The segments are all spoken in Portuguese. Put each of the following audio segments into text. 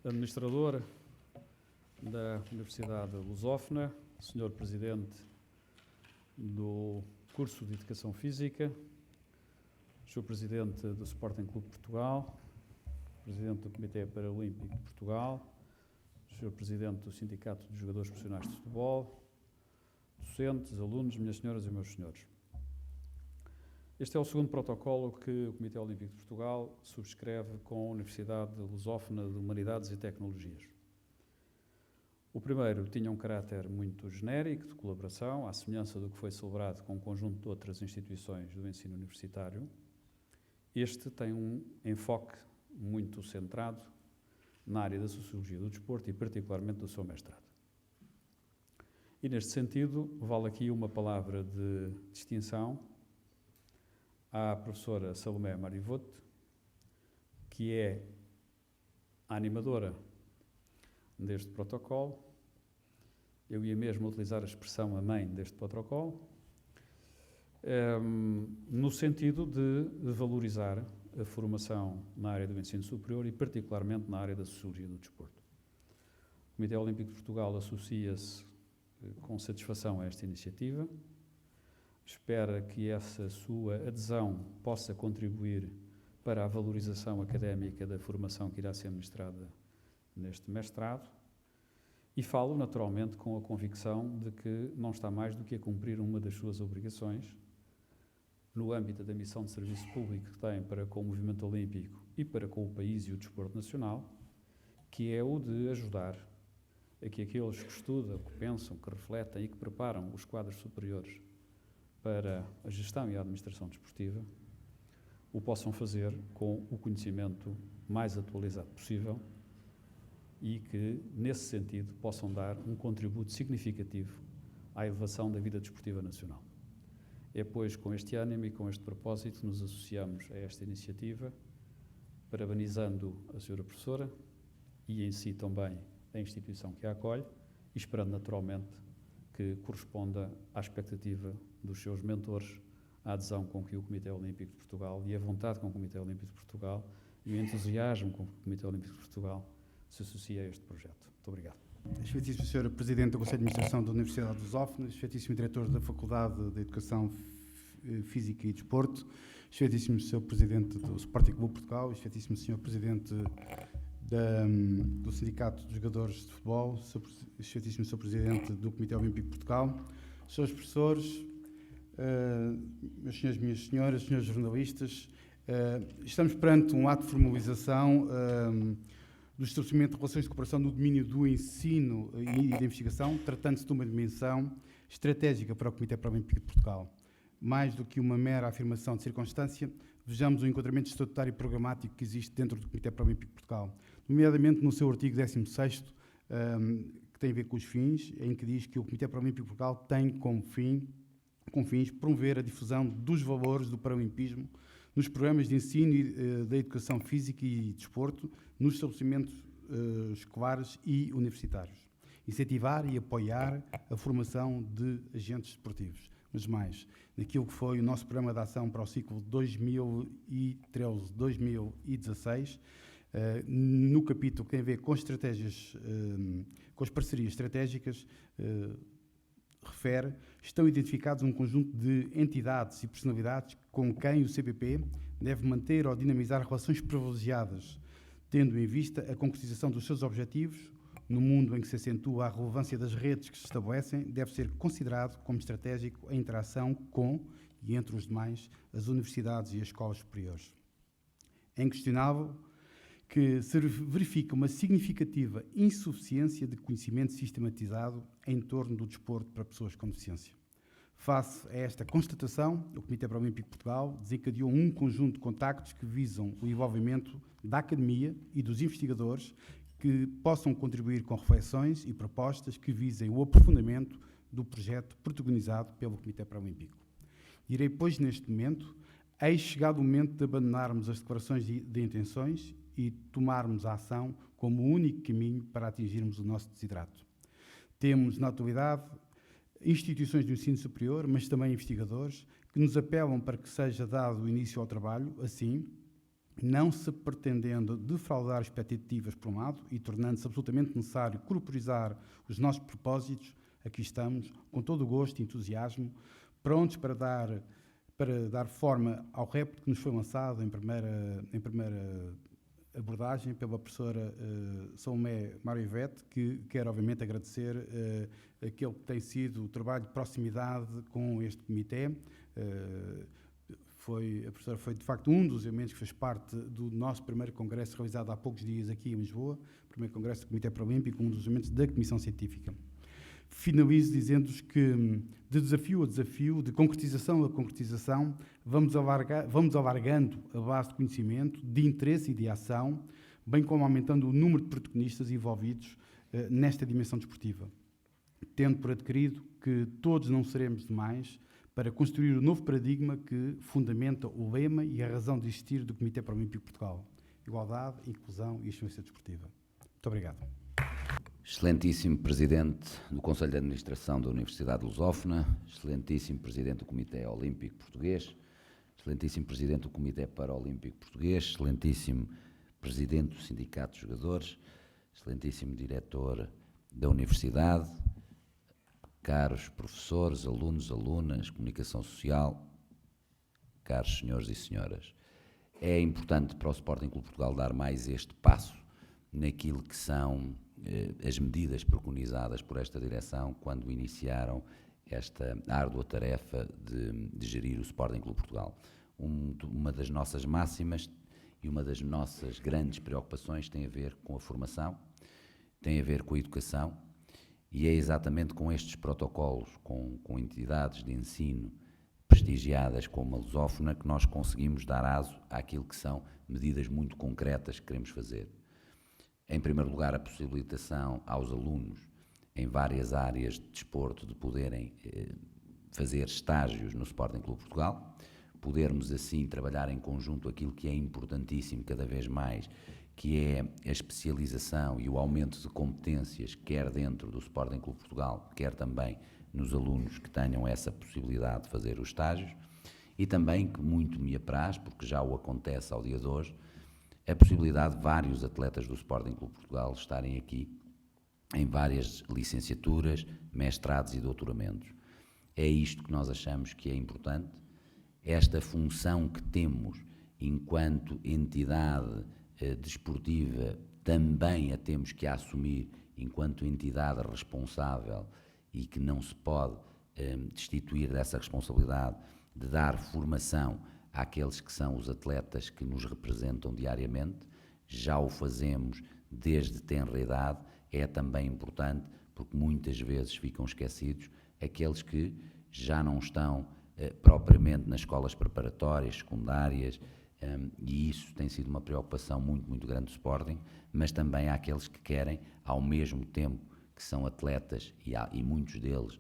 Administrador da Universidade Lusófona, Sr. Presidente do curso de Educação Física, Sr. Presidente do Sporting Clube de Portugal, Presidente do Comitê Paralímpico de Portugal, Sr. Presidente do Sindicato de Jogadores Profissionais de Futebol, docentes, alunos, minhas senhoras e meus senhores. Este é o segundo protocolo que o Comitê Olímpico de Portugal subscreve com a Universidade Lusófona de Humanidades e Tecnologias. O primeiro tinha um caráter muito genérico, de colaboração, à semelhança do que foi celebrado com um conjunto de outras instituições do ensino universitário. Este tem um enfoque muito centrado na área da Sociologia do Desporto e particularmente do seu mestrado. E neste sentido, vale aqui uma palavra de distinção à professora Salomé Marivote, que é a animadora deste protocolo. Eu ia mesmo utilizar a expressão a mãe deste protocolo, no sentido de valorizar a formação na área do ensino superior e particularmente na área da Sociologia do Desporto. O Comitê Olímpico de Portugal associa-se com satisfação a esta iniciativa. Espera que essa sua adesão possa contribuir para a valorização académica da formação que irá ser ministrada neste mestrado e falo naturalmente com a convicção de que não está mais do que a cumprir uma das suas obrigações no âmbito da missão de serviço público que tem para com o movimento olímpico e para com o país e o desporto nacional, que é o de ajudar a que aqueles que estudam, que pensam, que refletem e que preparam os quadros superiores para a gestão e a administração desportiva, o possam fazer com o conhecimento mais atualizado possível e que, nesse sentido, possam dar um contributo significativo à elevação da vida desportiva nacional. É, pois, com este ânimo e com este propósito que nos associamos a esta iniciativa, parabenizando a senhora professora e em si também a instituição que a acolhe e esperando naturalmente que corresponda à expectativa dos seus mentores, a adesão com que o Comitê Olímpico de Portugal e a vontade com que o Comitê Olímpico de Portugal e o entusiasmo com que o Comitê Olímpico de Portugal se associa a este projeto. Muito obrigado. Excelentíssimo Sr. Presidente do Conselho de Administração da Universidade de Lusófona, Excelentíssimo Diretor da Faculdade de Educação Física e Desporto, Excelentíssimo Sr. Presidente do Sporting Clube de Portugal, Excelentíssimo Sr. Presidente do Sindicato de Jogadores de Futebol, Excelentíssimo Sr. Presidente do Comitê Olímpico de Portugal, Srs. Professores, meus senhores, minhas senhoras, senhores jornalistas, estamos perante um ato de formalização do estabelecimento de relações de cooperação no domínio do ensino e da investigação, tratando-se de uma dimensão estratégica para o Comitê Paralímpico de Portugal. Mais do que uma mera afirmação de circunstância, vejamos o enquadramento estatutário e programático que existe dentro do Comitê Paralímpico de Portugal, nomeadamente no seu artigo 16º, que tem a ver com os fins, em que diz que o Comitê Paralímpico de Portugal tem como fins promover a difusão dos valores do paralimpismo nos programas de ensino da educação física e desporto, nos estabelecimentos escolares e universitários. Incentivar e apoiar a formação de agentes desportivos. Mas mais, naquilo que foi o nosso programa de ação para o ciclo 2013-2016, no capítulo que tem a ver com estratégias, com as parcerias estratégicas, refere, estão identificados um conjunto de entidades e personalidades com quem o CPP deve manter ou dinamizar relações privilegiadas, tendo em vista a concretização dos seus objetivos. No mundo em que se acentua a relevância das redes que se estabelecem, deve ser considerado como estratégico a interação com, e entre os demais, as universidades e as escolas superiores. É inquestionável que se verifica uma significativa insuficiência de conhecimento sistematizado em torno do desporto para pessoas com deficiência. Face a esta constatação, o Comitê Paralímpico de Portugal desencadeou um conjunto de contactos que visam o envolvimento da academia e dos investigadores que possam contribuir com reflexões e propostas que visem o aprofundamento do projeto protagonizado pelo Comitê Paralímpico. Direi, pois, neste momento, eis chegado o momento de abandonarmos as declarações de intenções e tomarmos a ação como o único caminho para atingirmos o nosso desidrato. Temos, na atualidade, instituições de ensino superior, mas também investigadores, que nos apelam para que seja dado início ao trabalho. Assim, não se pretendendo defraudar expectativas por um lado e tornando-se absolutamente necessário corporizar os nossos propósitos, aqui estamos, com todo o gosto e entusiasmo, prontos para dar forma ao repto que nos foi lançado em primeira abordagem pela professora Salomé Mário Ivete, que quero obviamente agradecer aquele que tem sido o trabalho de proximidade com este comitê. A professora foi de facto um dos elementos que fez parte do nosso primeiro congresso realizado há poucos dias aqui em Lisboa, o primeiro congresso do Comitê Paralímpico, um dos elementos da Comissão Científica. Finalizo dizendo-vos que, de desafio a desafio, de concretização a concretização, vamos alargando a base de conhecimento, de interesse e de ação, bem como aumentando o número de protagonistas envolvidos nesta dimensão desportiva. Tendo por adquirido que todos não seremos demais para construir o novo paradigma que fundamenta o lema e a razão de existir do Comitê Paralímpico de Portugal. Igualdade, inclusão e excelência desportiva. Muito obrigado. Excelentíssimo Presidente do Conselho de Administração da Universidade Lusófona, excelentíssimo Presidente do Comitê Olímpico Português, excelentíssimo Presidente do Comitê Paralímpico Português, excelentíssimo Presidente do Sindicato de Jogadores, excelentíssimo Diretor da Universidade, caros professores, alunos, alunas, comunicação social, caros senhores e senhoras. É importante para o Sporting Clube Portugal dar mais este passo naquilo que são as medidas preconizadas por esta direção quando iniciaram esta árdua tarefa de gerir o Sporting Clube Portugal. Uma das nossas máximas e uma das nossas grandes preocupações tem a ver com a formação, tem a ver com a educação, e é exatamente com estes protocolos, com entidades de ensino prestigiadas como a Lusófona, que nós conseguimos dar aso àquilo que são medidas muito concretas que queremos fazer. Em primeiro lugar, a possibilitação aos alunos em várias áreas de desporto de poderem fazer estágios no Sporting Clube Portugal, podermos assim trabalhar em conjunto aquilo que é importantíssimo cada vez mais, que é a especialização e o aumento de competências, quer dentro do Sporting Clube Portugal, quer também nos alunos que tenham essa possibilidade de fazer os estágios, e também, que muito me apraz, porque já o acontece ao dia de hoje, a possibilidade de vários atletas do Sporting Clube Portugal estarem aqui em várias licenciaturas, mestrados e doutoramentos. É isto que nós achamos que é importante, esta função que temos enquanto entidade desportiva também a temos que assumir enquanto entidade responsável e que não se pode destituir dessa responsabilidade de dar formação àqueles que são os atletas que nos representam diariamente. Já o fazemos desde tenra idade, é também importante porque muitas vezes ficam esquecidos aqueles que já não estão propriamente nas escolas preparatórias, secundárias, e isso tem sido uma preocupação muito, muito grande do Sporting, mas também há aqueles que querem, ao mesmo tempo que são atletas, e muitos deles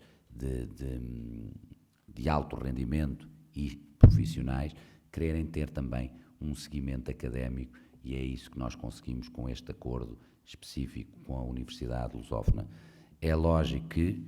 de alto rendimento e profissionais, quererem ter também um seguimento académico, e é isso que nós conseguimos com este acordo específico com a Universidade Lusófona. É lógico que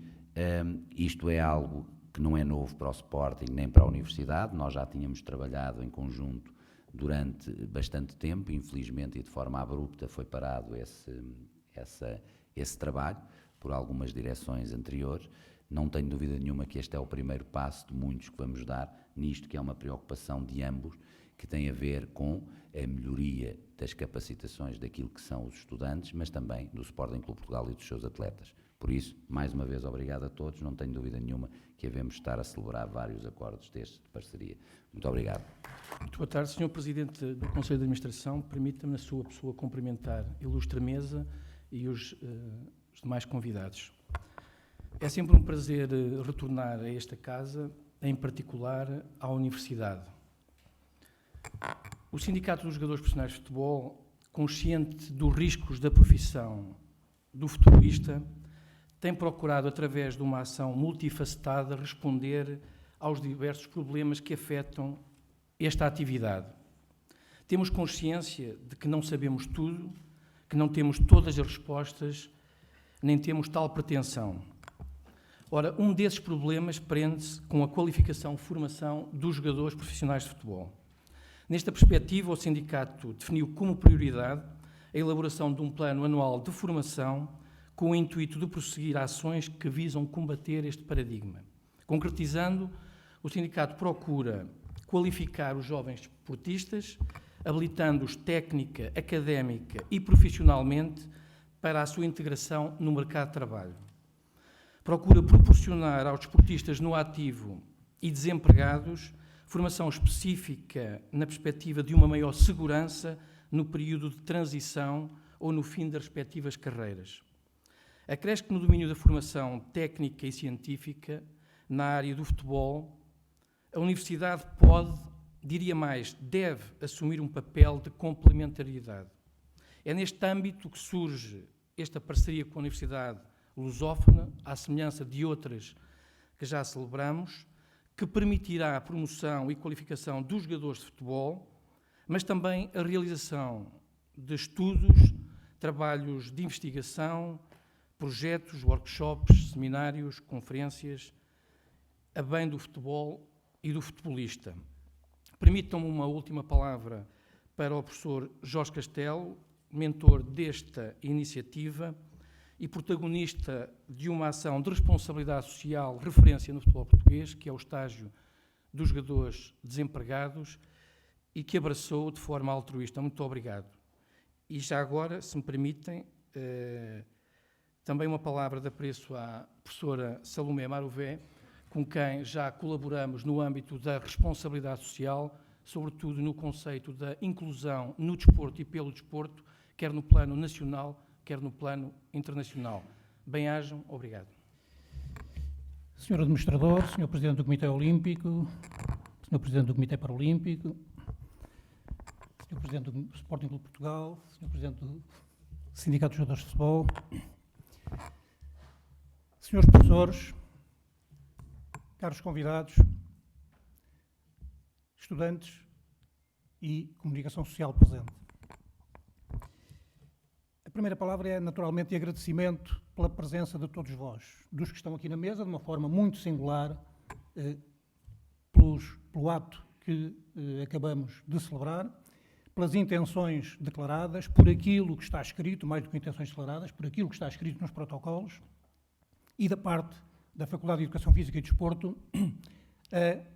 isto é algo que não é novo para o Sporting nem para a Universidade, nós já tínhamos trabalhado em conjunto durante bastante tempo, infelizmente e de forma abrupta foi parado esse trabalho por algumas direções anteriores. Não tenho dúvida nenhuma que este é o primeiro passo de muitos que vamos dar nisto, que é uma preocupação de ambos, que tem a ver com a melhoria das capacitações daquilo que são os estudantes, mas também do Sporting Clube Portugal e dos seus atletas. Por isso, mais uma vez, obrigado a todos. Não tenho dúvida nenhuma que havemos estar a celebrar vários acordos destes de parceria. Muito obrigado. Muito boa tarde, Sr. Presidente do Conselho de Administração. Permita-me, na sua pessoa, cumprimentar a ilustre mesa e os demais convidados. É sempre um prazer retornar a esta casa, em particular à Universidade. O Sindicato dos Jogadores Profissionais de Futebol, consciente dos riscos da profissão do futebolista, tem procurado, através de uma ação multifacetada, responder aos diversos problemas que afetam esta atividade. Temos consciência de que não sabemos tudo, que não temos todas as respostas, nem temos tal pretensão. Ora, um desses problemas prende-se com a qualificação e formação dos jogadores profissionais de futebol. Nesta perspectiva, o sindicato definiu como prioridade a elaboração de um plano anual de formação com o intuito de prosseguir ações que visam combater este paradigma. Concretizando, o sindicato procura qualificar os jovens desportistas, habilitando-os técnica, académica e profissionalmente para a sua integração no mercado de trabalho. Procura proporcionar aos desportistas no ativo e desempregados formação específica na perspectiva de uma maior segurança no período de transição ou no fim das respectivas carreiras. Acresce que no domínio da formação técnica e científica, na área do futebol, a Universidade pode, diria mais, deve assumir um papel de complementariedade. É neste âmbito que surge esta parceria com a Universidade Lusófona, à semelhança de outras que já celebramos, que permitirá a promoção e qualificação dos jogadores de futebol, mas também a realização de estudos, trabalhos de investigação, projetos, workshops, seminários, conferências, a bem do futebol e do futebolista. Permitam-me uma última palavra para o professor Jorge Castelo, mentor desta iniciativa e protagonista de uma ação de responsabilidade social referência no futebol português, que é o estágio dos jogadores desempregados e que abraçou de forma altruísta. Muito obrigado. E já agora, se me permitem, também uma palavra de apreço à professora Salomé Marouvé, com quem já colaboramos no âmbito da responsabilidade social, sobretudo no conceito da inclusão no desporto e pelo desporto, quer no plano nacional, quer no plano internacional. Bem-ajam, obrigado. Senhor Administrador, Senhor Presidente do Comitê Olímpico, Senhor Presidente do Comitê Paralímpico, Senhor Presidente do Sporting Clube de Portugal, Senhor Presidente do Sindicato de Jogadores de Futebol, Senhores Professores, caros convidados, estudantes e comunicação social presente. A primeira palavra é, naturalmente, de agradecimento pela presença de todos vós, dos que estão aqui na mesa, de uma forma muito singular, pelo ato que acabamos de celebrar, pelas intenções declaradas, por aquilo que está escrito, mais do que intenções declaradas, por aquilo que está escrito nos protocolos, e da parte da Faculdade de Educação Física e Desporto, a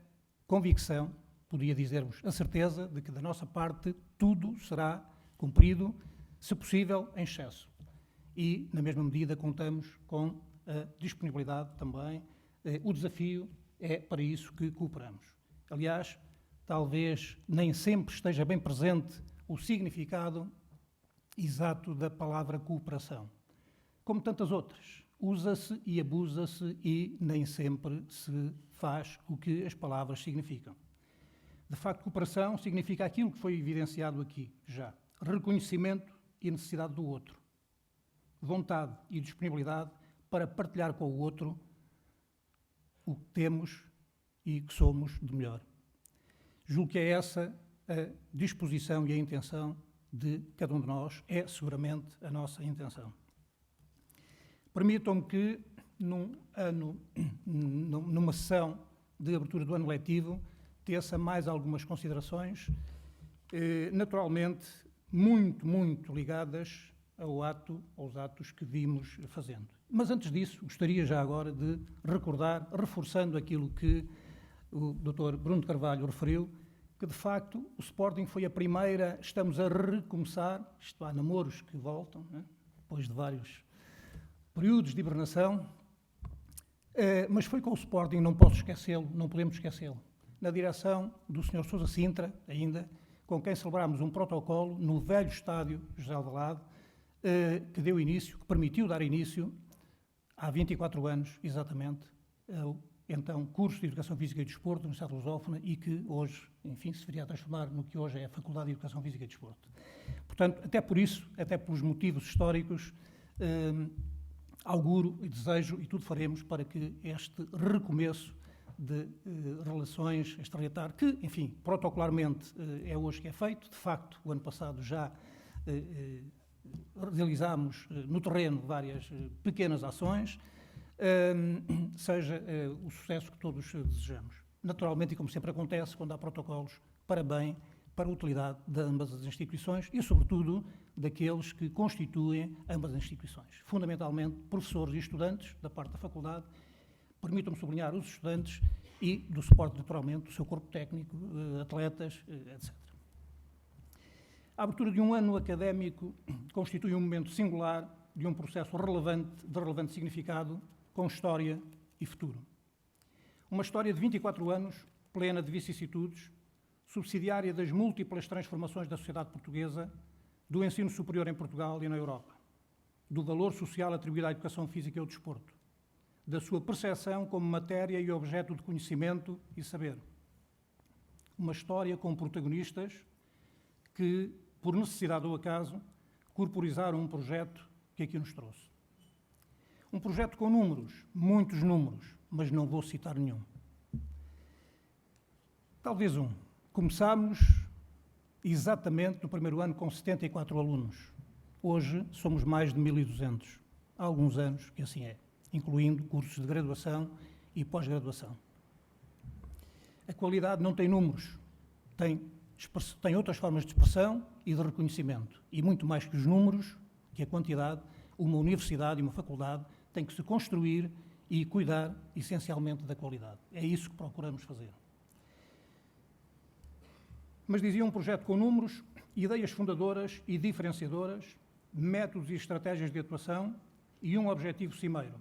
convicção, podia dizermos a certeza, de que da nossa parte tudo será cumprido, se possível, em excesso. E, na mesma medida, contamos com a disponibilidade também. O desafio é para isso que cooperamos. Aliás, talvez nem sempre esteja bem presente o significado exato da palavra cooperação. Como tantas outras, usa-se e abusa-se e nem sempre se faz o que as palavras significam. De facto, cooperação significa aquilo que foi evidenciado aqui já. Reconhecimento e necessidade do outro. Vontade e disponibilidade para partilhar com o outro o que temos e que somos de melhor. Julgo que é essa a disposição e a intenção de cada um de nós, é seguramente a nossa intenção. Permitam-me que, numa sessão de abertura do ano letivo, teça mais algumas considerações, naturalmente muito ligadas aos atos que vimos fazendo. Mas antes disso, gostaria já agora de recordar, reforçando aquilo que o Dr. Bruno de Carvalho referiu, que de facto o Sporting foi a primeira, estamos a recomeçar, isto há namoros que voltam, né, depois de vários períodos de hibernação, mas foi com o Sporting, não posso esquecê-lo, não podemos esquecê-lo, na direção do Sr. Sousa Sintra, ainda, com quem celebrámos um protocolo no velho estádio José Alvalade, que deu início, que permitiu dar início, há 24 anos, exatamente, ao então curso de Educação Física e Desporto da Universidade Lusófona e que hoje, enfim, se viria a transformar no que hoje é a Faculdade de Educação Física e Desporto. Portanto, até por isso, até pelos motivos históricos, auguro e desejo, e tudo faremos para que este recomeço de relações extraordinárias, que, enfim, protocolarmente é hoje que é feito. De facto, o ano passado já realizámos no terreno várias pequenas ações, seja o sucesso que todos desejamos. Naturalmente, e como sempre acontece, quando há protocolos, para bem para a utilidade de ambas as instituições e, sobretudo, daqueles que constituem ambas as instituições. Fundamentalmente, professores e estudantes da parte da faculdade, permitam-me sublinhar os estudantes e do suporte, naturalmente, do seu corpo técnico, atletas, etc. A abertura de um ano académico constitui um momento singular de um processo de relevante significado, com história e futuro. Uma história de 24 anos, plena de vicissitudes, subsidiária das múltiplas transformações da sociedade portuguesa, do ensino superior em Portugal e na Europa, do valor social atribuído à educação física e ao desporto, da sua percepção como matéria e objeto de conhecimento e saber. Uma história com protagonistas que, por necessidade ou acaso, corporizaram um projeto que aqui nos trouxe. Um projeto com números, muitos números, mas não vou citar nenhum. Talvez um. Começámos exatamente no primeiro ano com 74 alunos. Hoje somos mais de 1.200. Há alguns anos que assim é, incluindo cursos de graduação e pós-graduação. A qualidade não tem números, tem outras formas de expressão e de reconhecimento. E muito mais que os números, que a quantidade, uma universidade e uma faculdade têm que se construir e cuidar essencialmente da qualidade. É isso que procuramos fazer. Mas dizia um projeto com números, ideias fundadoras e diferenciadoras, métodos e estratégias de atuação e um objetivo cimeiro.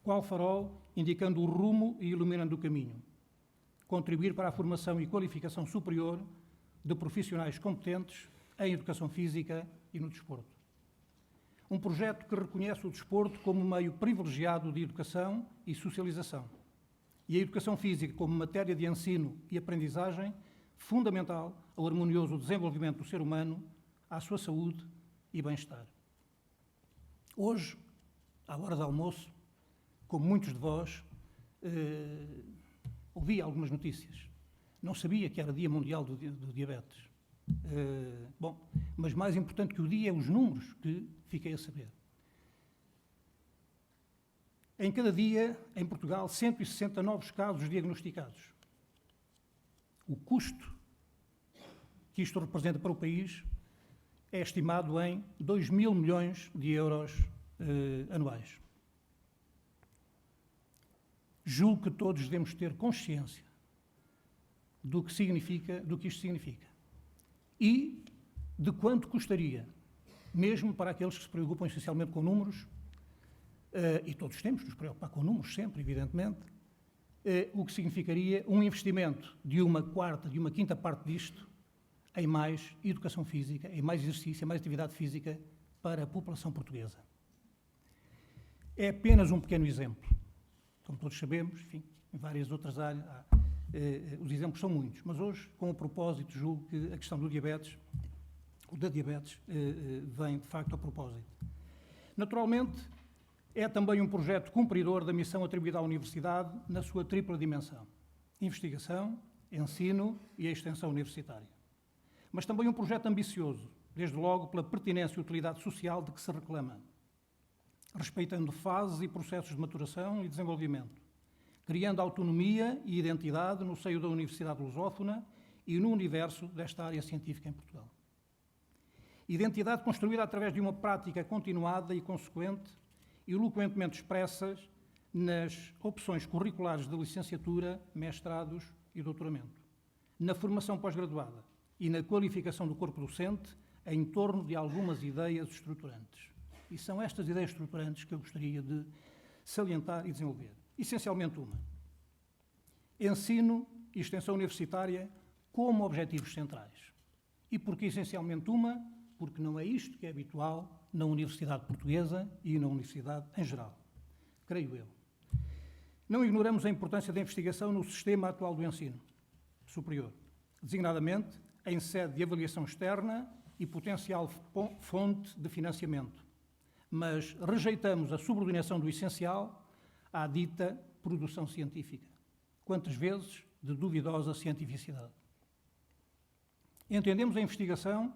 Qual farol indicando o rumo e iluminando o caminho. Contribuir para a formação e qualificação superior de profissionais competentes em educação física e no desporto. Um projeto que reconhece o desporto como meio privilegiado de educação e socialização. E a educação física como matéria de ensino e aprendizagem fundamental ao harmonioso desenvolvimento do ser humano, à sua saúde e bem-estar. Hoje, à hora do almoço, como muitos de vós, ouvi algumas notícias. Não sabia que era Dia Mundial do Diabetes. Mas mais importante que o dia é os números que fiquei a saber. Em cada dia, em Portugal, 160 novos casos diagnosticados. O custo que isto representa para o país é estimado em 2.000 milhões de euros anuais. Julgo que todos devemos ter consciência do que isto significa e de quanto custaria, mesmo para aqueles que se preocupam essencialmente com números, e todos temos que nos preocupar com números sempre, evidentemente, o que significaria um investimento de uma quarta, de uma quinta parte disto em mais educação física, em mais exercício, em mais atividade física para a população portuguesa. É apenas um pequeno exemplo. Como todos sabemos, enfim, em várias outras áreas, os exemplos são muitos, mas hoje, com o propósito, julgo que a questão do diabetes, vem de facto a propósito. Naturalmente, é também um projeto cumpridor da missão atribuída à Universidade na sua tripla dimensão: investigação, ensino e a extensão universitária. Mas também um projeto ambicioso, desde logo pela pertinência e utilidade social de que se reclama, respeitando fases e processos de maturação e desenvolvimento, criando autonomia e identidade no seio da Universidade Lusófona e no universo desta área científica em Portugal. Identidade construída através de uma prática continuada e consequente, eloquentemente expressas nas opções curriculares de licenciatura, mestrados e doutoramento, na formação pós-graduada e na qualificação do corpo docente em torno de algumas ideias estruturantes. E são estas ideias estruturantes que eu gostaria de salientar e desenvolver. Essencialmente uma: ensino e extensão universitária como objetivos centrais. E por que essencialmente uma? Porque não é isto que é habitual na Universidade Portuguesa e na Universidade em geral, creio eu. Não ignoramos a importância da investigação no sistema atual do ensino superior, designadamente em sede de avaliação externa e potencial fonte de financiamento, mas rejeitamos a subordinação do essencial à dita produção científica, quantas vezes de duvidosa cientificidade. Entendemos a investigação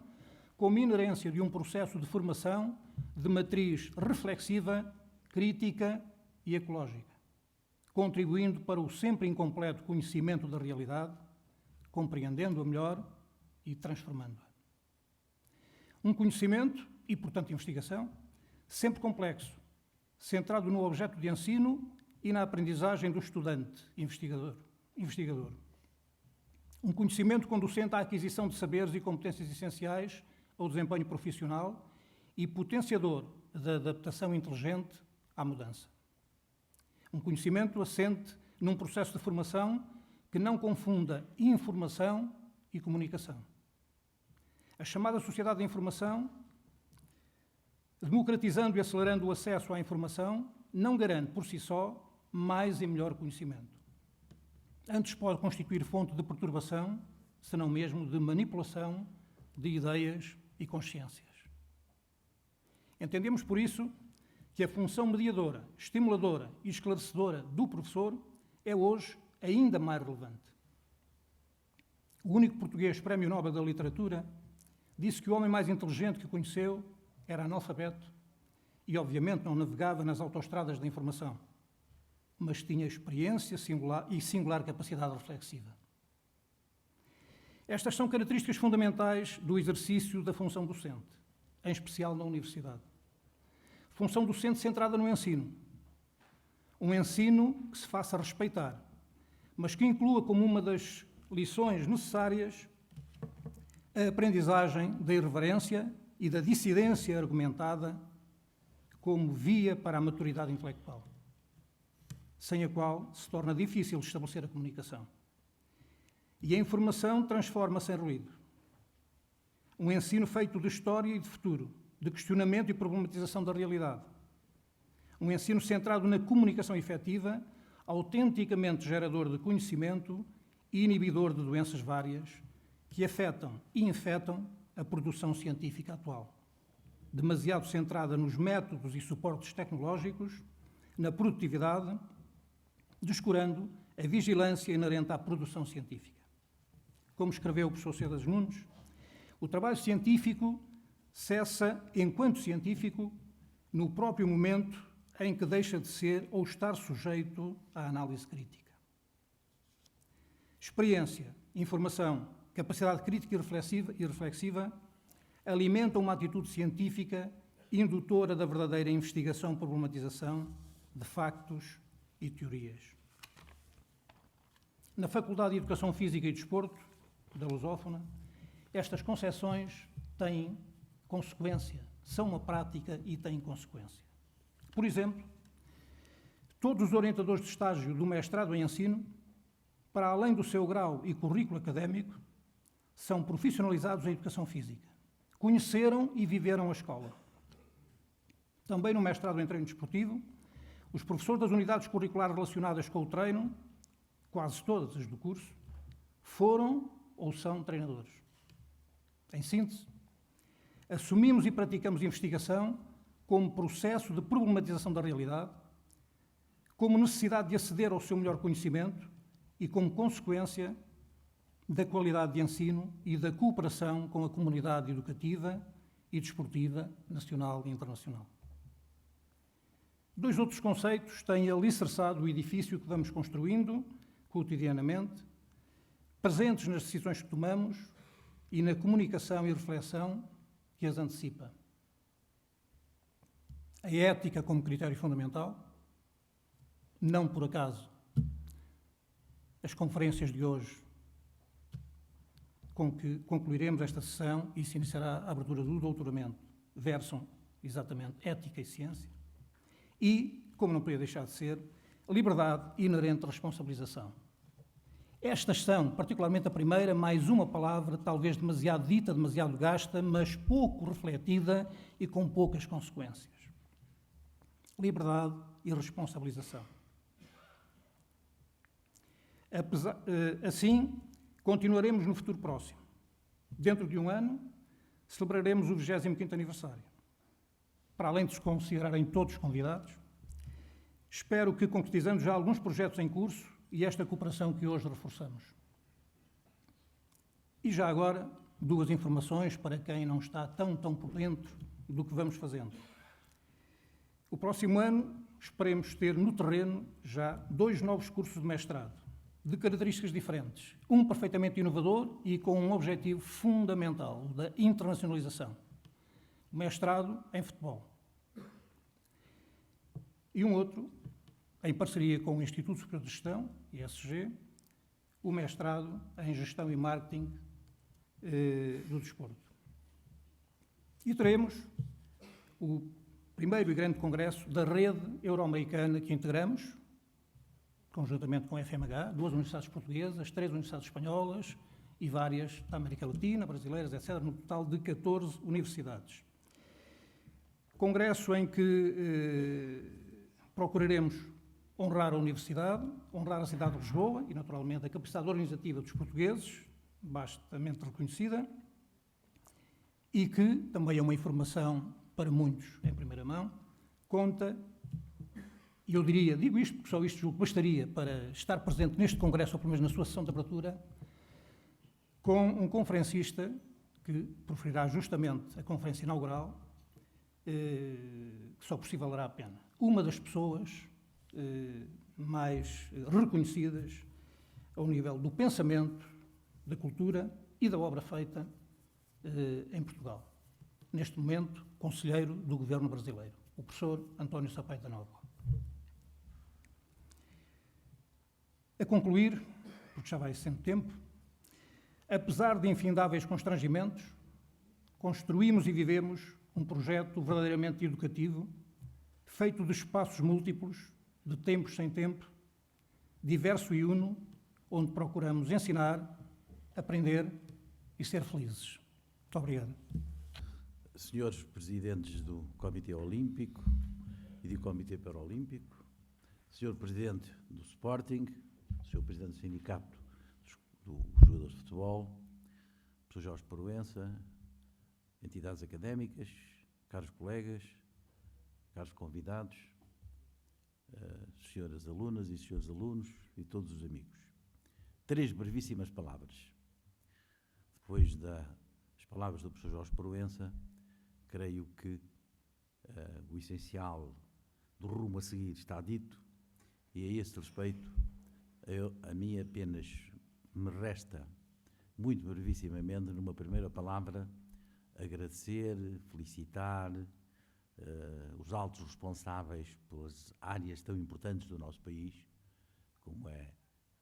como inerência de um processo de formação de matriz reflexiva, crítica e ecológica, contribuindo para o sempre incompleto conhecimento da realidade, compreendendo-a melhor e transformando-a. Um conhecimento e, portanto, investigação, sempre complexo, centrado no objeto de ensino e na aprendizagem do estudante investigador. Um conhecimento conducente à aquisição de saberes e competências essenciais ao desempenho profissional e potenciador da adaptação inteligente à mudança. Um conhecimento assente num processo de formação que não confunda informação e comunicação. A chamada sociedade da informação, democratizando e acelerando o acesso à informação, não garante por si só mais e melhor conhecimento. Antes pode constituir fonte de perturbação, se não mesmo de manipulação de ideias e consciências. Entendemos, por isso, que a função mediadora, estimuladora e esclarecedora do professor é hoje ainda mais relevante. O único português Prémio Nobel da Literatura disse que o homem mais inteligente que conheceu era analfabeto e, obviamente, não navegava nas autoestradas da informação, mas tinha experiência singular capacidade reflexiva. Estas são características fundamentais do exercício da função docente, em especial na universidade. Função docente centrada no ensino. Um ensino que se faça respeitar, mas que inclua como uma das lições necessárias a aprendizagem da irreverência e da dissidência argumentada como via para a maturidade intelectual, sem a qual se torna difícil estabelecer a comunicação. E a informação transforma-se em ruído. Um ensino feito de história e de futuro, de questionamento e problematização da realidade. Um ensino centrado na comunicação efetiva, autenticamente gerador de conhecimento e inibidor de doenças várias que afetam e infetam a produção científica atual, demasiado centrada nos métodos e suportes tecnológicos, na produtividade, descurando a vigilância inerente à produção científica. Como escreveu o professor Cedas Nunes, o trabalho científico cessa, enquanto científico, no próprio momento em que deixa de ser ou estar sujeito à análise crítica. Experiência, informação, capacidade crítica e reflexiva alimentam uma atitude científica indutora da verdadeira investigação e problematização de factos e teorias. Na Faculdade de Educação Física e Desporto, da Lusófona, estas concepções têm consequência, são uma prática e têm consequência. Por exemplo, todos os orientadores de estágio do mestrado em ensino, para além do seu grau e currículo académico, são profissionalizados em educação física. Conheceram e viveram a escola. Também no mestrado em treino desportivo, os professores das unidades curriculares relacionadas com o treino, quase todas as do curso, foram ou são treinadores. Em síntese, assumimos e praticamos investigação como processo de problematização da realidade, como necessidade de aceder ao seu melhor conhecimento e como consequência da qualidade de ensino e da cooperação com a comunidade educativa e desportiva nacional e internacional. Dois outros conceitos têm alicerçado o edifício que vamos construindo cotidianamente, presentes nas decisões que tomamos e na comunicação e reflexão que as antecipa. A ética como critério fundamental, não por acaso as conferências de hoje com que concluiremos esta sessão e se iniciará a abertura do doutoramento versam exatamente ética e ciência e, como não podia deixar de ser, liberdade e inerente responsabilização. Estas são, particularmente a primeira, mais uma palavra talvez demasiado dita, demasiado gasta, mas pouco refletida e com poucas consequências. Liberdade e responsabilização. Assim, continuaremos no futuro próximo. Dentro de um ano, celebraremos o 25º aniversário. Para além de se considerarem todos convidados, espero que concretizando já alguns projetos em curso e esta cooperação que hoje reforçamos. E já agora, duas informações para quem não está tão por dentro do que vamos fazendo. O próximo ano esperemos ter no terreno já 2 novos cursos de mestrado, de características diferentes, um perfeitamente inovador e com um objetivo fundamental, o da internacionalização. O mestrado em futebol. E um outro, em parceria com o Instituto Superior de Gestão, ISG, o mestrado em Gestão e Marketing do Desporto. E teremos o primeiro e grande congresso da rede euro-americana que integramos, conjuntamente com a FMH, 2 universidades portuguesas, 3 universidades espanholas e várias da América Latina, brasileiras, etc., no total de 14 universidades. Congresso em que procuraremos honrar a universidade, honrar a cidade de Lisboa e, naturalmente, a capacidade organizativa dos portugueses, bastante reconhecida, e que, também é uma informação para muitos em primeira mão, conta, e eu digo isto porque só isto julgo que bastaria para estar presente neste congresso, ou pelo menos na sua sessão de abertura, com um conferencista que proferirá justamente a conferência inaugural, que só por si valerá a pena. Uma das pessoas mais reconhecidas ao nível do pensamento, da cultura e da obra feita em Portugal. Neste momento, conselheiro do governo brasileiro, o professor António Sampaio da Nova. A concluir, porque já vai sendo tempo, apesar de infindáveis constrangimentos, construímos e vivemos um projeto verdadeiramente educativo, feito de espaços múltiplos, de tempos sem tempo, diverso e uno, onde procuramos ensinar, aprender e ser felizes. Muito obrigado. Senhores Presidentes do Comitê Olímpico e do Comitê Paralímpico, Senhor Presidente do Sporting, Senhor Presidente do Sindicato dos Jogadores de Futebol, Professor Jorge Proença, entidades académicas, caros colegas, caros convidados, senhoras alunas e senhores alunos e todos os amigos. 3 brevíssimas palavras. Depois das palavras do professor Jorge Proença, creio que o essencial do rumo a seguir está dito, e a esse respeito a mim apenas me resta, muito brevissimamente, numa primeira palavra, agradecer, felicitar os altos responsáveis pelas áreas tão importantes do nosso país, como é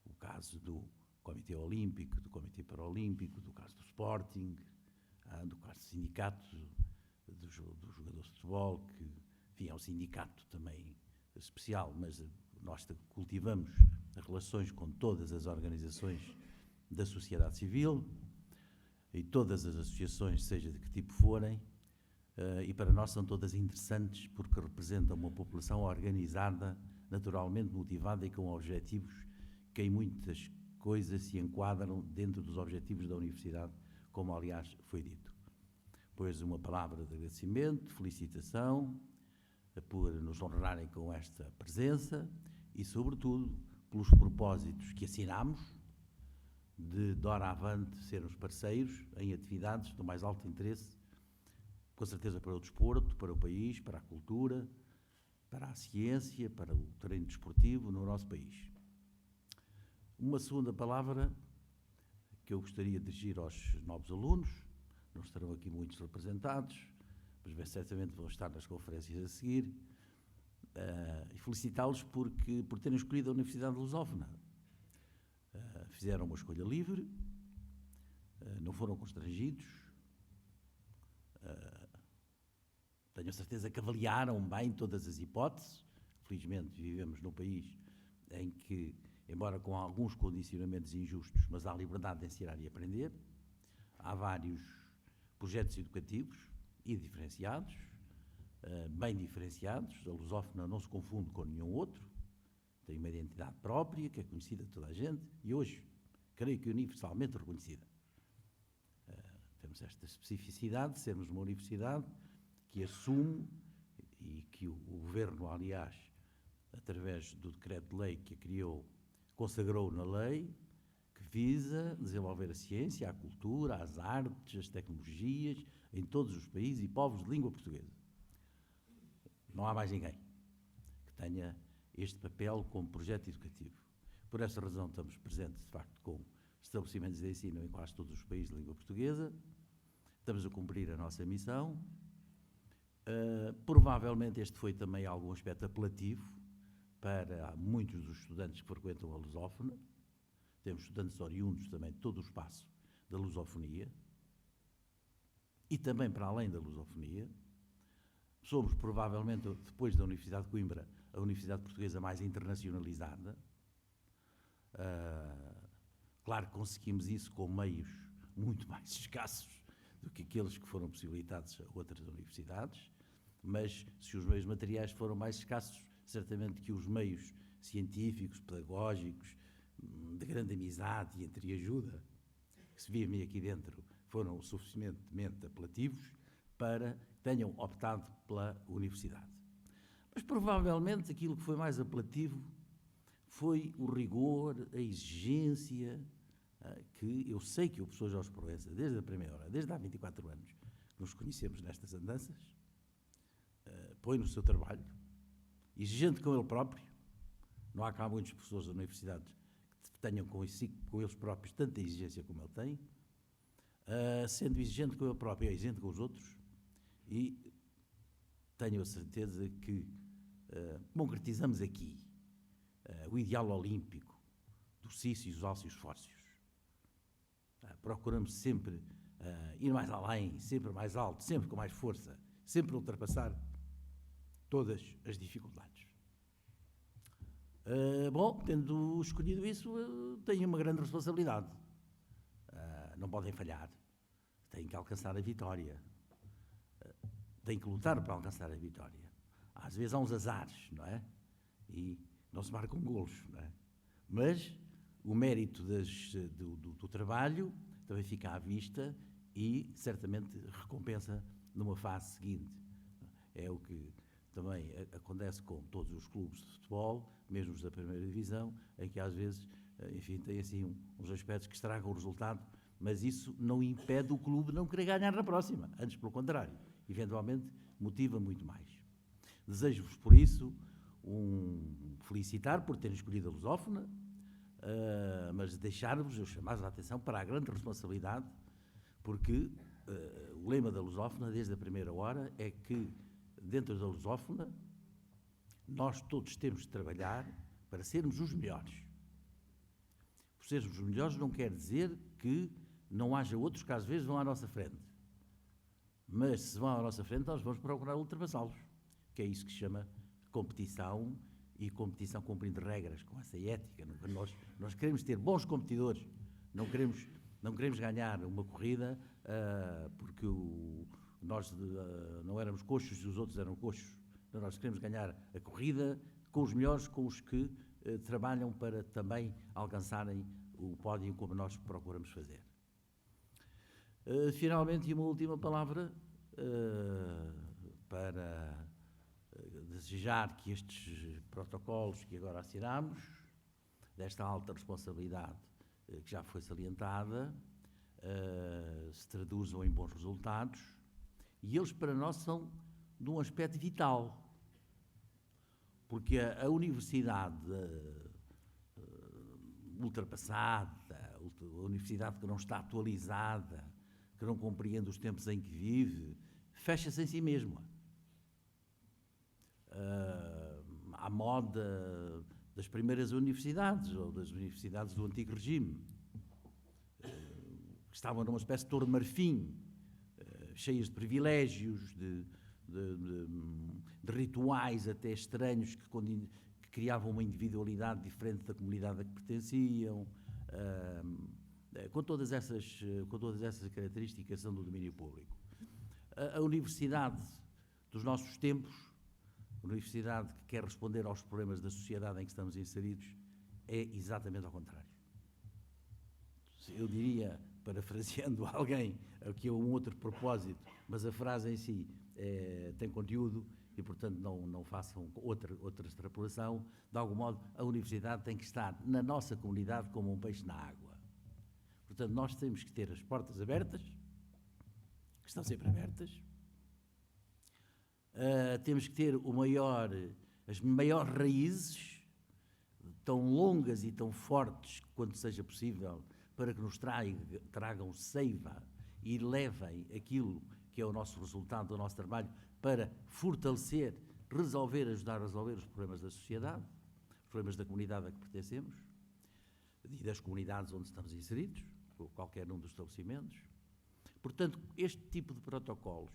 o caso do Comitê Olímpico, do Comitê Paralímpico, do caso do Sporting, do caso do Sindicato dos Jogadores de Futebol, que, enfim, é um sindicato também especial, mas nós cultivamos relações com todas as organizações da sociedade civil e todas as associações, seja de que tipo forem, e para nós são todas interessantes porque representam uma população organizada, naturalmente motivada e com objetivos que em muitas coisas se enquadram dentro dos objetivos da Universidade, como aliás foi dito. Pois uma palavra de agradecimento, felicitação por nos honrarem com esta presença e, sobretudo, pelos propósitos que assinámos de doravante sermos parceiros em atividades do mais alto interesse, com certeza para o desporto, para o país, para a cultura, para a ciência, para o terreno desportivo no nosso país. Uma segunda palavra que eu gostaria de dirigir aos novos alunos, não estarão aqui muitos representados, mas bem, certamente vão estar nas conferências a seguir, e felicitá-los por terem escolhido a Universidade Lusófona. Fizeram uma escolha livre, não foram constrangidos, tenho a certeza que avaliaram bem todas as hipóteses. Felizmente vivemos num país em que, embora com alguns condicionamentos injustos, mas há liberdade de ensinar e aprender. Há vários projetos educativos e diferenciados, bem diferenciados. A Lusófona não se confunde com nenhum outro, tem uma identidade própria que é conhecida de toda a gente e hoje, creio que universalmente reconhecida. Temos esta especificidade de sermos uma universidade que assume e que o Governo, aliás, através do decreto-lei que a criou, consagrou na lei, que visa desenvolver a ciência, a cultura, as artes, as tecnologias em todos os países e povos de língua portuguesa. Não há mais ninguém que tenha este papel como projeto educativo. Por essa razão estamos presentes, de facto, com estabelecimentos de ensino em quase todos os países de língua portuguesa. Estamos a cumprir a nossa missão. Provavelmente este foi também algum aspecto apelativo para muitos dos estudantes que frequentam a lusófona. Temos estudantes oriundos também de todo o espaço da lusofonia e também para além da lusofonia. Somos provavelmente, depois da Universidade de Coimbra, a universidade portuguesa mais internacionalizada. Claro que conseguimos isso com meios muito mais escassos do que aqueles que foram possibilitados a outras universidades, mas se os meios materiais foram mais escassos, certamente que os meios científicos, pedagógicos, de grande amizade e entreajuda, que se vivem aqui dentro, foram suficientemente apelativos para que tenham optado pela universidade. Mas provavelmente aquilo que foi mais apelativo foi o rigor, a exigência, que eu sei que o professor Jorge Proença, desde a primeira hora, desde há 24 anos, que nos conhecemos nestas andanças, põe no seu trabalho, exigente com ele próprio. Não há cá muitos professores da universidade que tenham com eles próprios tanta exigência como ele tem, sendo exigente com ele próprio, é exigente com os outros, e tenho a certeza que concretizamos aqui o ideal olímpico dos Cícios, os Alcios, os Fórcios. Procuramos sempre ir mais além, sempre mais alto, sempre com mais força, sempre ultrapassar todas as dificuldades. Bom, tendo escolhido isso, tenho uma grande responsabilidade. Não podem falhar. Têm que alcançar a vitória. Têm que lutar para alcançar a vitória. Às vezes há uns azares, não é? E não se marcam golos, não é? Mas o mérito do trabalho também fica à vista e certamente recompensa numa fase seguinte. É o que também acontece com todos os clubes de futebol, mesmo os da primeira divisão, em que às vezes, enfim, tem assim uns aspectos que estragam o resultado, mas isso não impede o clube de não querer ganhar na próxima, antes pelo contrário, eventualmente motiva muito mais. Desejo-vos por isso felicitar por terem escolhido a lusófona, mas deixar-vos, eu chamar a atenção para a grande responsabilidade, porque o lema da lusófona, desde a primeira hora, é que dentro da lusófona nós todos temos de trabalhar para sermos os melhores. Por sermos os melhores não quer dizer que não haja outros que às vezes vão à nossa frente. Mas se vão à nossa frente, nós vamos procurar ultrapassá-los, que é isso que se chama competição, e competição cumprindo regras, com essa ética. Nós queremos ter bons competidores, não queremos ganhar uma corrida porque nós não éramos coxos e os outros eram coxos. Não, nós queremos ganhar a corrida com os melhores, com os que trabalham para também alcançarem o pódio como nós procuramos fazer. Finalmente, uma última palavra para desejar que estes protocolos que agora assinamos, desta alta responsabilidade que já foi salientada, se traduzam em bons resultados, e eles para nós são de um aspecto vital, porque a universidade ultrapassada, a universidade que não está atualizada, que não compreende os tempos em que vive, fecha-se em si mesma. À moda das primeiras universidades, ou das universidades do antigo regime, que estavam numa espécie de torre de marfim, cheias de privilégios, de rituais até estranhos que criavam uma individualidade diferente da comunidade a que pertenciam, com todas essas características são do domínio público. A universidade dos nossos tempos, a universidade que quer responder aos problemas da sociedade em que estamos inseridos, é exatamente ao contrário. Eu diria, parafraseando alguém, aqui é um outro propósito, mas a frase em si tem conteúdo e, portanto, não façam outra extrapolação. De algum modo, a universidade tem que estar na nossa comunidade como um peixe na água. Portanto, nós temos que ter as portas abertas, que estão sempre abertas, temos que ter as maiores raízes, tão longas e tão fortes quanto seja possível, para que nos tragam seiva e levem aquilo que é o nosso resultado do nosso trabalho para fortalecer, ajudar a resolver os problemas da sociedade, os problemas da comunidade a que pertencemos e das comunidades onde estamos inseridos, ou qualquer um dos estabelecimentos. Portanto, este tipo de protocolos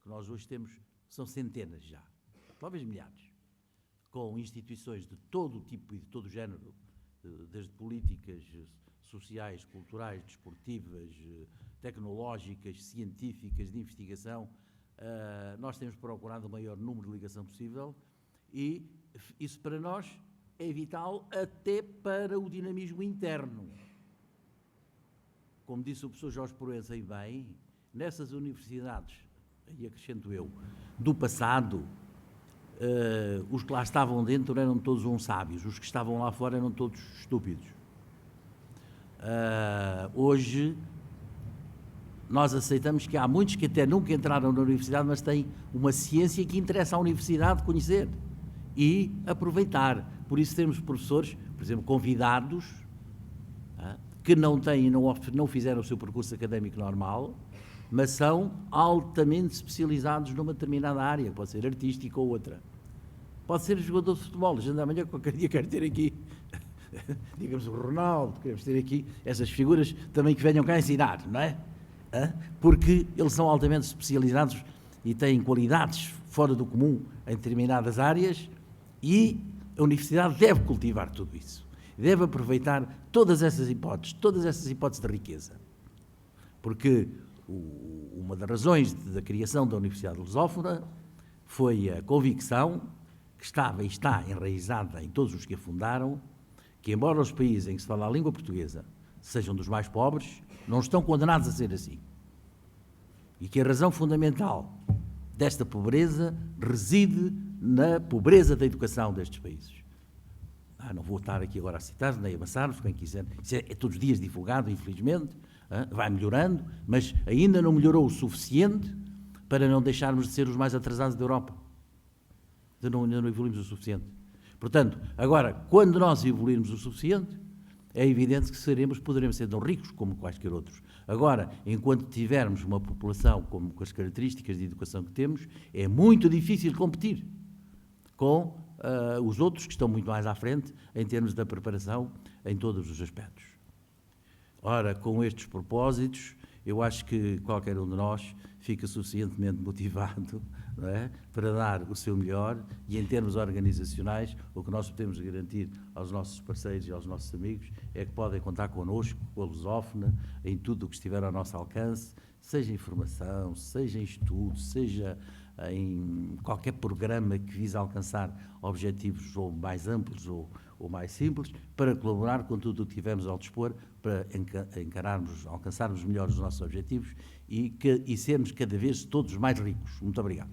que nós hoje temos são centenas já, talvez milhares, com instituições de todo o tipo e de todo o género, desde políticas sociais, culturais, desportivas, tecnológicas, científicas, de investigação. Nós temos procurado o maior número de ligação possível e isso para nós é vital até para o dinamismo interno. Como disse o professor Jorge Proença e bem, nessas universidades, e acrescento eu, do passado, os que lá estavam dentro eram todos uns sábios, os que estavam lá fora eram todos estúpidos. Hoje, nós aceitamos que há muitos que até nunca entraram na universidade, mas têm uma ciência que interessa à universidade conhecer e aproveitar. Por isso temos professores, por exemplo, convidados, que não fizeram o seu percurso académico normal, mas são altamente especializados numa determinada área, pode ser artística ou outra. Pode ser jogador de futebol, a gente amanhã qualquer dia quer ter aqui, digamos, o Ronaldo, queremos ter aqui essas figuras também que venham cá ensinar, não é? Porque eles são altamente especializados e têm qualidades fora do comum em determinadas áreas e a universidade deve cultivar tudo isso. Deve aproveitar todas essas hipóteses de riqueza. Porque uma das razões da criação da Universidade Lusófona foi a convicção que estava e está enraizada em todos os que a fundaram, que embora os países em que se fala a língua portuguesa sejam dos mais pobres, não estão condenados a ser assim. E que a razão fundamental desta pobreza reside na pobreza da educação destes países. Não vou estar aqui agora a citar, nem a avançar-vos, quem quiser. Isso é todos os dias divulgado, infelizmente, vai melhorando, mas ainda não melhorou o suficiente para não deixarmos de ser os mais atrasados da Europa. Ainda não evoluímos o suficiente. Portanto, agora, quando nós evoluirmos o suficiente, é evidente que poderemos ser tão ricos como quaisquer outros. Agora, enquanto tivermos uma população com as características de educação que temos, é muito difícil competir com os outros que estão muito mais à frente em termos da preparação em todos os aspectos. Ora, com estes propósitos, eu acho que qualquer um de nós fica suficientemente motivado, não é, para dar o seu melhor e, em termos organizacionais, o que nós podemos garantir aos nossos parceiros e aos nossos amigos é que podem contar connosco, com a Lusófona, em tudo o que estiver ao nosso alcance, seja em formação, seja em estudo, seja em qualquer programa que vise alcançar objetivos ou mais amplos ou mais simples, para colaborar com tudo o que tivermos ao dispor, para alcançarmos melhor os nossos objetivos e sermos cada vez todos mais ricos. Muito obrigado.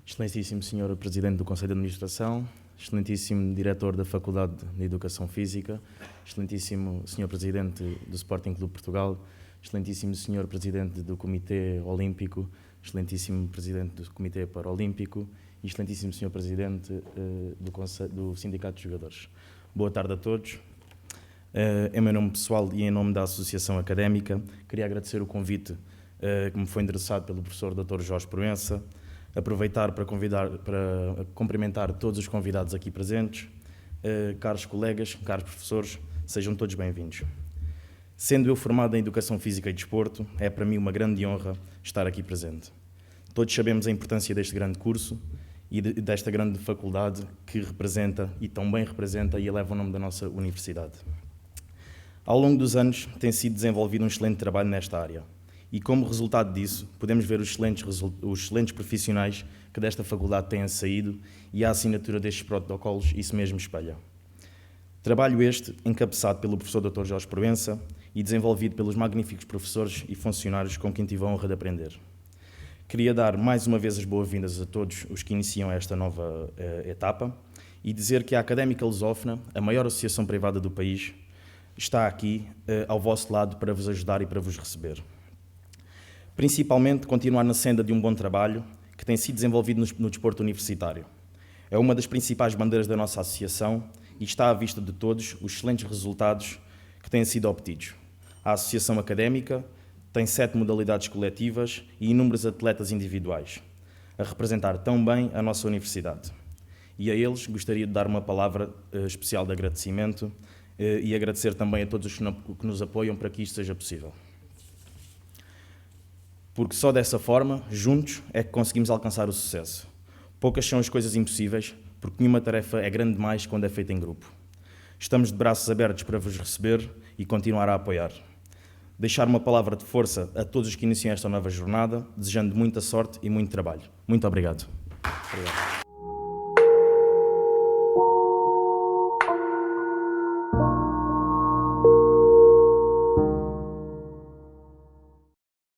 Excelentíssimo Sr. Presidente do Conselho de Administração, excelentíssimo Diretor da Faculdade de Educação Física, excelentíssimo Sr. Presidente do Sporting Clube Portugal, excelentíssimo Sr. Presidente do Comitê Olímpico, excelentíssimo Presidente do Comitê Paralímpico e excelentíssimo Sr. Presidente do Sindicato de Jogadores. Boa tarde a todos. Em meu nome pessoal e em nome da Associação Académica, queria agradecer o convite que me foi endereçado pelo professor Dr. Jorge Proença, aproveitar para cumprimentar todos os convidados aqui presentes, caros colegas, caros professores, sejam todos bem-vindos. Sendo eu formado em Educação Física e Desporto, é para mim uma grande honra estar aqui presente. Todos sabemos a importância deste grande curso e desta grande faculdade que representa e tão bem representa e eleva o nome da nossa universidade. Ao longo dos anos tem sido desenvolvido um excelente trabalho nesta área e, como resultado disso, podemos ver os excelentes profissionais que desta faculdade têm saído e a assinatura destes protocolos isso mesmo espelha. Trabalho este encabeçado pelo professor Dr. Jorge Proença e desenvolvido pelos magníficos professores e funcionários com quem tive a honra de aprender. Queria dar mais uma vez as boas-vindas a todos os que iniciam esta nova etapa e dizer que a Académica Lusófona, a maior associação privada do país, está aqui ao vosso lado para vos ajudar e para vos receber. Principalmente, continuar na senda de um bom trabalho que tem sido desenvolvido no desporto universitário. É uma das principais bandeiras da nossa associação e está à vista de todos os excelentes resultados que têm sido obtidos. A Associação Académica tem 7 modalidades coletivas e inúmeros atletas individuais, a representar tão bem a nossa universidade. E a eles gostaria de dar uma palavra especial de agradecimento e agradecer também a todos os que nos apoiam para que isto seja possível. Porque só dessa forma, juntos, é que conseguimos alcançar o sucesso. Poucas são as coisas impossíveis, porque nenhuma tarefa é grande demais quando é feita em grupo. Estamos de braços abertos para vos receber e continuar a apoiar. Deixar uma palavra de força a todos os que iniciam esta nova jornada, desejando muita sorte e muito trabalho. Muito obrigado. Obrigado.